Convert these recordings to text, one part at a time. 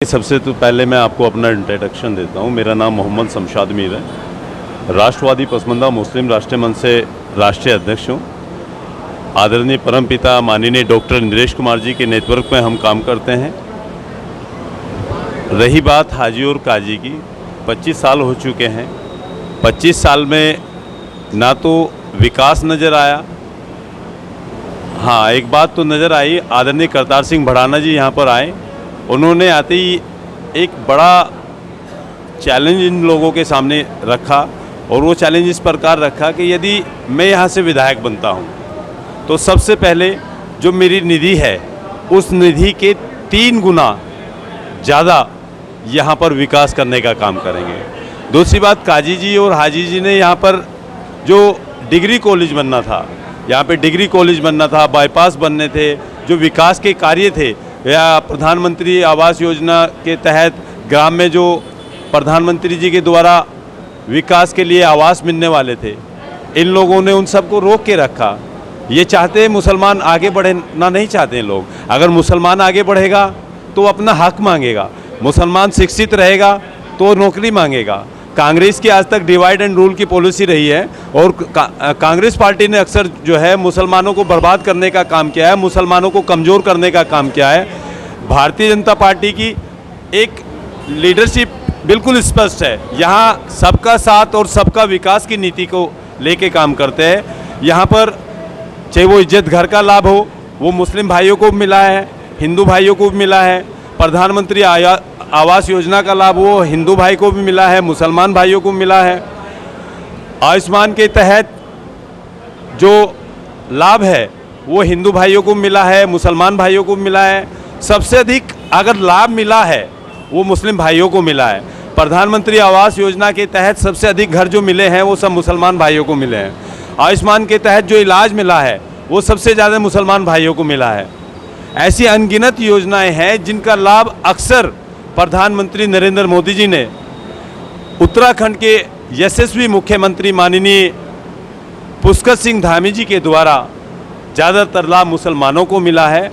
सबसे तो पहले मैं आपको अपना इंट्रोडक्शन देता हूँ। मेरा नाम मोहम्मद शमशाद मीर है। राष्ट्रवादी पसमंदा मुस्लिम राष्ट्रीय मंच से राष्ट्रीय अध्यक्ष हूँ। आदरणीय परमपिता माननीय डॉक्टर इंद्रेश कुमार जी के नेतृत्व में हम काम करते हैं। रही बात हाजी और काजी की, 25 साल हो चुके हैं। 25 साल में ना तो विकास नज़र आया, हाँ एक बात तो नज़र आई, आदरणीय करतार सिंह भड़ाना जी यहाँ पर आए। उन्होंने आते ही एक बड़ा चैलेंज इन लोगों के सामने रखा, और वो चैलेंज इस प्रकार रखा कि यदि मैं यहाँ से विधायक बनता हूँ तो सबसे पहले जो मेरी निधि है उस निधि के 3 गुना ज़्यादा यहाँ पर विकास करने का काम करेंगे। दूसरी बात, काजी जी और हाजी जी ने यहाँ पर जो डिग्री कॉलेज बनना था, यहाँ पे डिग्री कॉलेज बनना था, बाईपास बनने थे, जो विकास के कार्य थे, या प्रधानमंत्री आवास योजना के तहत ग्राम में जो प्रधानमंत्री जी के द्वारा विकास के लिए आवास मिलने वाले थे, इन लोगों ने उन सबको रोक के रखा। ये चाहते हैं मुसलमान आगे बढ़ना नहीं चाहते हैं लोग। अगर मुसलमान आगे बढ़ेगा तो अपना हक मांगेगा, मुसलमान शिक्षित रहेगा तो नौकरी मांगेगा। कांग्रेस की आज तक डिवाइड एंड रूल की पॉलिसी रही है, और कांग्रेस पार्टी ने अक्सर जो है मुसलमानों को बर्बाद करने का काम किया है, मुसलमानों को कमज़ोर करने का काम किया है। भारतीय जनता पार्टी की एक लीडरशिप बिल्कुल स्पष्ट है। यहाँ सबका साथ और सबका विकास की नीति को लेके काम करते हैं। यहाँ पर चाहे वो इज्जत घर का लाभ हो, वो मुस्लिम भाइयों को भी मिला है, हिंदू भाइयों को भी मिला है। प्रधानमंत्री आवास योजना का लाभ वो हिंदू भाई को भी मिला है, मुसलमान भाइयों को मिला है। आयुष्मान के तहत जो लाभ है वो हिंदू भाइयों को मिला है, मुसलमान भाइयों को मिला है। सबसे अधिक अगर लाभ मिला है वो मुस्लिम भाइयों को मिला है। प्रधानमंत्री आवास योजना के तहत सबसे अधिक घर जो मिले हैं वो सब मुसलमान भाइयों को मिले हैं। आयुष्मान के तहत जो इलाज मिला है वो सबसे ज़्यादा मुसलमान भाइयों को मिला है। ऐसी अनगिनत योजनाएं हैं जिनका लाभ अक्सर प्रधानमंत्री नरेंद्र मोदी जी ने उत्तराखंड के यशस्वी मुख्यमंत्री माननीय पुष्कर सिंह धामी जी के द्वारा ज़्यादातर लाभ मुसलमानों को मिला है।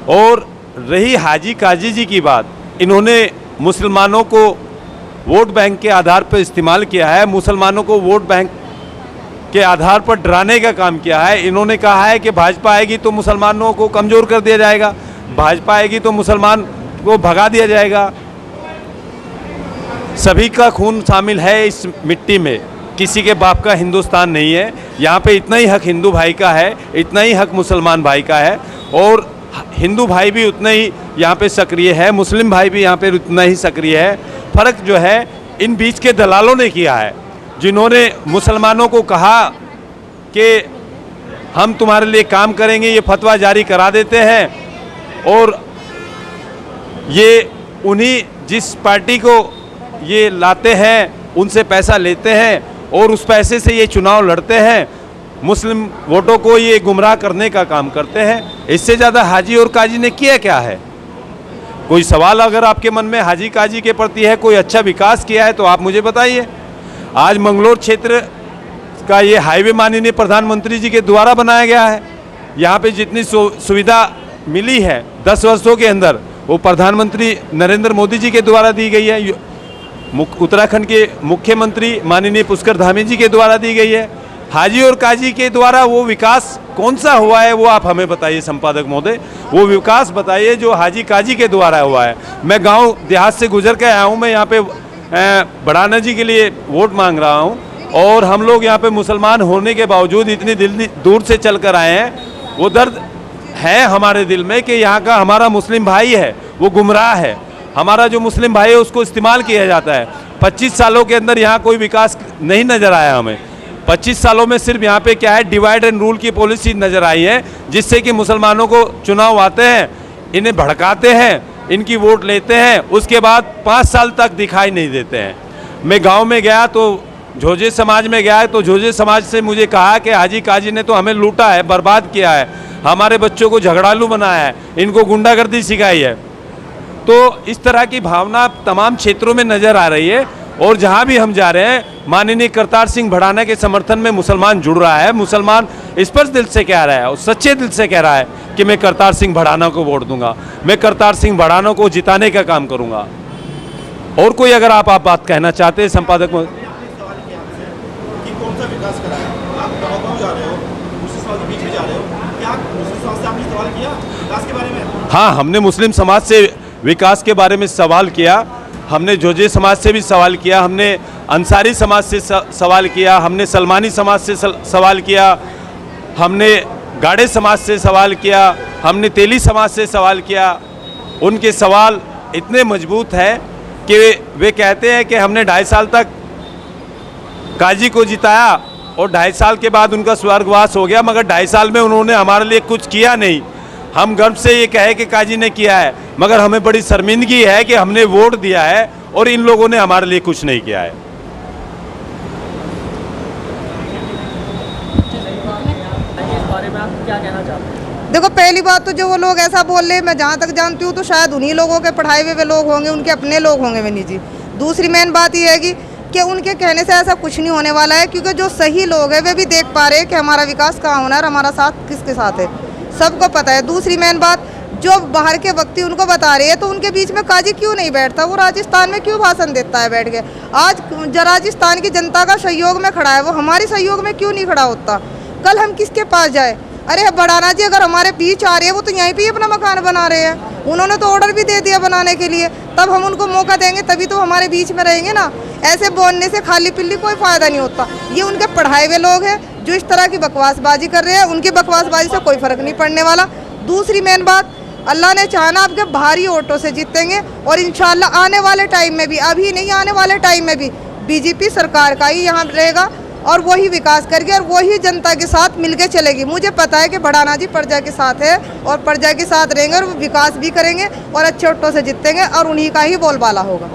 और रही हाजी काजी जी की बात, इन्होंने मुसलमानों को वोट बैंक के आधार पर इस्तेमाल किया है, मुसलमानों को वोट बैंक के आधार पर डराने का काम किया है। इन्होंने कहा है कि भाजपा आएगी तो मुसलमानों को कमज़ोर कर दिया जाएगा, भाजपा आएगी तो मुसलमान को भगा दिया जाएगा। सभी का खून शामिल है इस मिट्टी में, किसी के बाप का हिंदुस्तान नहीं है। यहाँ पे इतना ही हक हिंदू भाई का है, इतना ही हक मुसलमान भाई का है, और हिंदू भाई भी उतना ही यहाँ पे सक्रिय है, मुस्लिम भाई भी यहाँ पे उतना ही सक्रिय है। फ़र्क जो है इन बीच के दलालों ने किया है, जिन्होंने मुसलमानों को कहा कि हम तुम्हारे लिए काम करेंगे, ये फतवा जारी करा देते हैं। और ये उन्हीं जिस पार्टी को ये लाते हैं उनसे पैसा लेते हैं, और उस पैसे से ये चुनाव लड़ते हैं, मुस्लिम वोटों को ये गुमराह करने का काम करते हैं। इससे ज़्यादा हाजी और काजी ने किया क्या है? कोई सवाल अगर आपके मन में हाजी काजी के प्रति है, कोई अच्छा विकास किया है तो आप मुझे बताइए। आज मंगलोर क्षेत्र का ये हाईवे माननीय प्रधानमंत्री जी के द्वारा बनाया गया है। यहाँ पे जितनी सुविधा मिली है 10 वर्षों के अंदर, वो प्रधानमंत्री नरेंद्र मोदी जी के द्वारा दी गई है, उत्तराखंड के मुख्यमंत्री माननीय पुष्कर धामी जी के द्वारा दी गई है। हाजी और काजी के द्वारा वो विकास कौन सा हुआ है वो आप हमें बताइए संपादक महोदय, वो विकास बताइए जो हाजी काजी के द्वारा हुआ है। मैं गांव देहात से गुजर के आया हूँ, मैं यहाँ पे भड़ाना जी के लिए वोट मांग रहा हूँ, और हम लोग यहाँ पे मुसलमान होने के बावजूद इतनी दूर से चल कर आए हैं। वो दर्द है हमारे दिल में कि यहाँ का हमारा मुस्लिम भाई है वो गुमराह है, हमारा जो मुस्लिम भाई है उसको इस्तेमाल किया जाता है। 25 सालों के अंदर यहाँ कोई विकास नहीं नज़र आया हमें। 25 सालों में सिर्फ यहाँ पे क्या है, डिवाइड एंड रूल की पॉलिसी नज़र आई है, जिससे कि मुसलमानों को चुनाव आते हैं, इन्हें भड़काते हैं, इनकी वोट लेते हैं, उसके बाद 5 साल तक दिखाई नहीं देते हैं। मैं गांव में गया तो झोजे समाज में गया तो झोजे समाज से मुझे कहा कि हाजी काजी ने तो हमें लूटा है, बर्बाद किया है, हमारे बच्चों को झगड़ालू बनाया है, इनको गुंडागर्दी सिखाई है। तो इस तरह की भावना तमाम क्षेत्रों में नज़र आ रही है, और जहाँ भी हम जा रहे हैं माननीय करतार सिंह भड़ाना के समर्थन में मुसलमान जुड़ रहा है। मुसलमान स्पष्ट दिल से कह रहा है और सच्चे दिल से कह रहा है कि मैं करतार सिंह भड़ाना को वोट दूंगा, मैं करतार सिंह भड़ाना को जिताने का काम करूंगा। और कोई अगर आप बात कहना चाहते हैं संपादक कि कौन सा विकास करा है? आप गाँव जा रहे हो, मुस्लिम समाज के बीच में जा रहे हो, क्या मुस्लिम समाज से आपने सवाल किया विकास के बारे में? हाँ, हमने मुस्लिम समाज से विकास के बारे में सवाल किया, हमने जोजे समाज से भी सवाल किया, हमने अंसारी समाज से सवाल किया, हमने सलमानी समाज से सवाल किया, हमने गाड़े समाज से सवाल किया, हमने तेली समाज से सवाल किया। उनके सवाल इतने मजबूत है कि वे कहते हैं कि हमने 2.5 साल तक काजी को जिताया और 2.5 साल के बाद उनका स्वर्गवास हो गया, मगर 2.5 साल में उन्होंने हमारे लिए कुछ किया नहीं। हम गर्व से ये कहे कि काजी ने किया है, मगर हमें बड़ी शर्मिंदगी है कि हमने वोट दिया है और इन लोगों ने हमारे लिए कुछ नहीं किया है। इस बारे में आप क्या कहना चाहते हैं? देखो, पहली बात तो जो वो लोग ऐसा बोल रहे हैं, मैं जहाँ तक जानती हूँ तो शायद उन्हीं लोगों के पढ़ाए हुए लोग होंगे, उनके अपने लोग होंगे विनी जी। दूसरी मेन बात ये है कि उनके कहने से ऐसा कुछ नहीं होने वाला है, क्योंकि जो सही लोग हैं वे भी देख पा रहे हैं कि हमारा विकास कहाँ होना है और हमारा साथ किसके साथ है, सबको पता है। दूसरी मेन बात, जो बाहर के व्यक्ति उनको बता रहे हैं तो उनके बीच में काजी क्यों नहीं बैठता? वो राजस्थान में क्यों भाषण देता है बैठ के? आज राजस्थान की जनता का सहयोग में खड़ा है, वो हमारी सहयोग में क्यों नहीं खड़ा होता? कल हम किसके पास जाए? अरे बढ़ाना जी अगर हमारे बीच आ रहे हैं, वो तो यहीं पे ही अपना मकान बना रहे हैं, उन्होंने तो ऑर्डर भी दे दिया बनाने के लिए, तब हम उनको मौका देंगे तभी तो हमारे बीच में रहेंगे ना। ऐसे बोलने से खाली पिल्ली कोई फ़ायदा नहीं होता। ये उनके पढ़ाए हुए लोग हैं जो इस तरह की बकवासबाजी कर रहे हैं, उनकी बकवासबाजी से कोई फ़र्क नहीं पड़ने वाला। दूसरी मेन बात, अल्लाह ने चाहा ना आपके भारी वोटों से जीतेंगे और इंशाल्लाह आने वाले टाइम में भी, अभी नहीं आने वाले टाइम में भी बीजेपी सरकार का ही यहाँ रहेगा और वही विकास करेगी और वही जनता के साथ मिलके चलेगी। मुझे पता है कि भड़ाना जी प्रजा के साथ है और प्रजा के साथ रहेंगे और वो विकास भी करेंगे और अच्छे वोटों से जीतेंगे और उन्हीं का ही बोलबाला होगा।